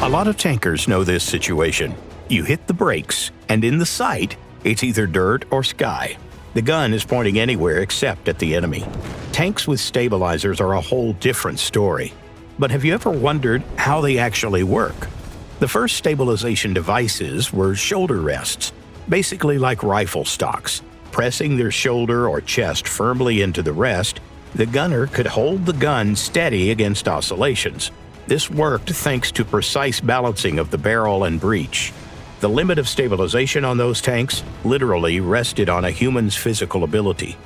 A lot of tankers know this situation. You hit the brakes, and in the sight, it's either dirt or sky. The gun is pointing anywhere except at the enemy. Tanks with stabilizers are a whole different story. But have you ever wondered how they actually work? The first stabilization devices were shoulder rests, basically like rifle stocks. Pressing their shoulder or chest firmly into the rest, the gunner could hold the gun steady against oscillations. This worked thanks to precise balancing of the barrel and breech. The limit of stabilization on those tanks literally rested on a human's physical ability.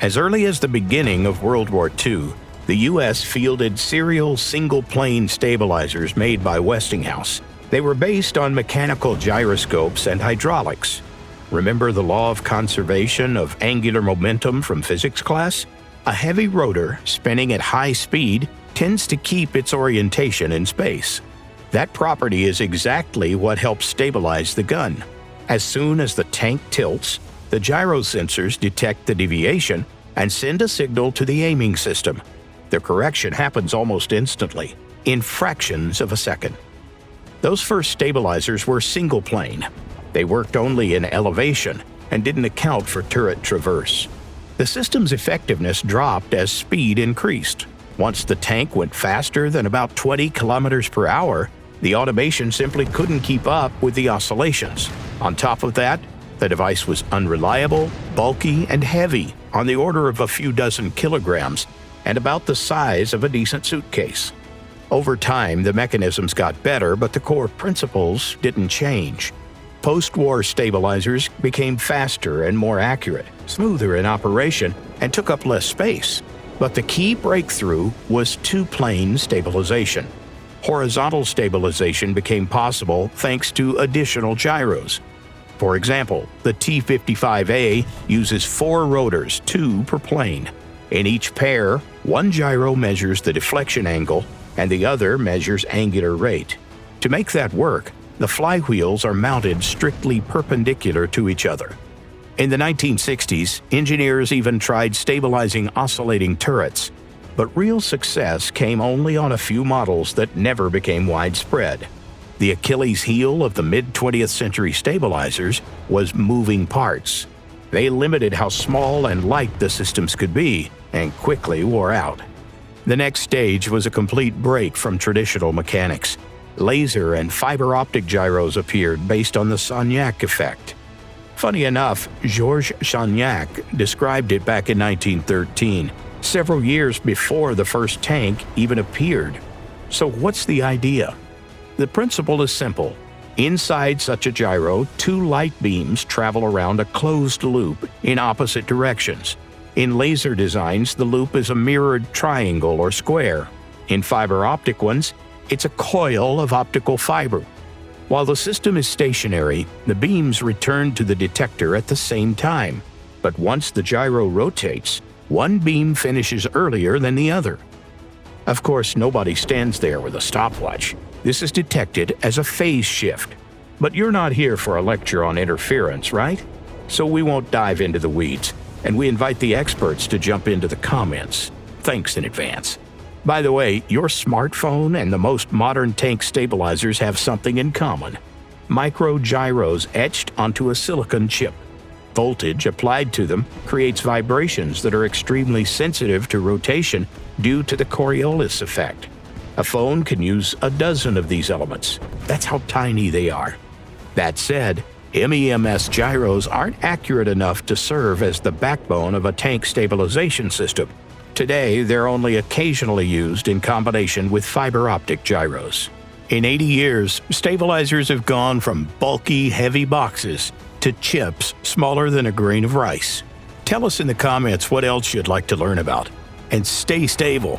As early as the beginning of World War II, the U.S. fielded serial single-plane stabilizers made by Westinghouse. They were based on mechanical gyroscopes and hydraulics. Remember the law of conservation of angular momentum from physics class? A heavy rotor spinning at high speed tends to keep its orientation in space. That property is exactly what helps stabilize the gun. As soon as the tank tilts, the gyro sensors detect the deviation and send a signal to the aiming system. The correction happens almost instantly, in fractions of a second. Those first stabilizers were single-plane. They worked only in elevation and didn't account for turret traverse. The system's effectiveness dropped as speed increased. Once the tank went faster than about 20 kilometers per hour, the automation simply couldn't keep up with the oscillations. On top of that, the device was unreliable, bulky, and heavy, on the order of a few dozen kilograms, and about the size of a decent suitcase. Over time, the mechanisms got better, but the core principles didn't change. Post-war stabilizers became faster and more accurate, smoother in operation, and took up less space. But the key breakthrough was two-plane stabilization. Horizontal stabilization became possible thanks to additional gyros. For example, the T-55A uses 4 rotors, 2 per plane. In each pair, one gyro measures the deflection angle and the other measures angular rate. To make that work, the flywheels are mounted strictly perpendicular to each other. In the 1960s, engineers even tried stabilizing oscillating turrets, but real success came only on a few models that never became widespread. The Achilles heel of the mid-20th century stabilizers was moving parts. They limited how small and light the systems could be, and quickly wore out. The next stage was a complete break from traditional mechanics. Laser and fiber optic gyros appeared based on the Sagnac effect. Funny enough, Georges Sagnac described it back in 1913, several years before the first tank even appeared. So what's the idea? The principle is simple. Inside such a gyro, 2 light beams travel around a closed loop in opposite directions. In laser designs, the loop is a mirrored triangle or square. In fiber optic ones, it's a coil of optical fiber. While the system is stationary, the beams return to the detector at the same time. But once the gyro rotates, one beam finishes earlier than the other. Of course, nobody stands there with a stopwatch. This is detected as a phase shift. But you're not here for a lecture on interference, right? So we won't dive into the weeds, and we invite the experts to jump into the comments. Thanks in advance. By the way, your smartphone and the most modern tank stabilizers have something in common: micro gyros etched onto a silicon chip. Voltage applied to them creates vibrations that are extremely sensitive to rotation due to the Coriolis effect. A phone can use a dozen of these elements. That's how tiny they are. That said, MEMS gyros aren't accurate enough to serve as the backbone of a tank stabilization system. Today, they're only occasionally used in combination with fiber optic gyros. In 80 years, stabilizers have gone from bulky, heavy boxes to chips smaller than a grain of rice. Tell us in the comments what else you'd like to learn about. And stay stable.